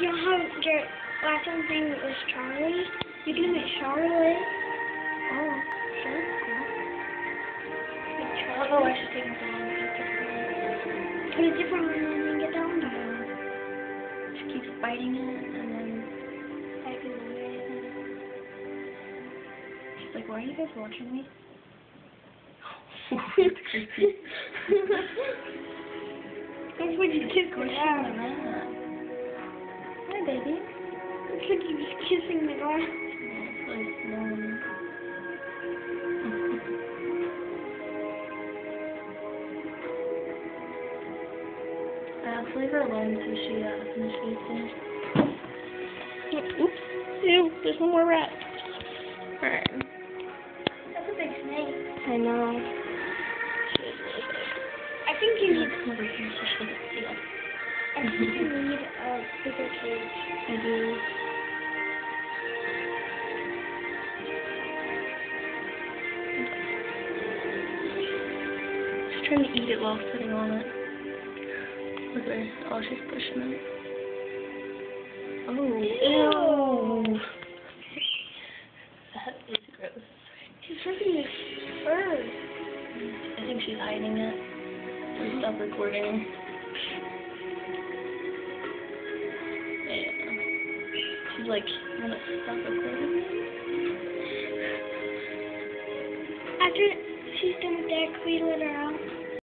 You know how your last one's name was Charlie? You can make Charlotte. Oh, sure. Like Charlie. Oh, I should take my phone. Put a different one and then get that one done. Just keeps biting it, and then Typing away. she's like, "Why are you guys watching me?" It's creepy. That's what you kiss Go the sit glass. on that. Hi, baby. It's like you was kissing the glass. It's like warm. Let's leave her alone until she finishes eating. Oops. Ew, there's one more rat. Alright. That's a big snake. I know. I think you need. Never finished so she doesn't steal. I think you need a bigger cage. I do. She's trying to eat it while sitting on it. Look at her. Oh, she's pushing it. Oh, ew. That is gross. She's ripping your fur. I think she's hiding it. Please stop recording. Yeah. She's like, you wanna stop recording? After she's done with that, can we let her out?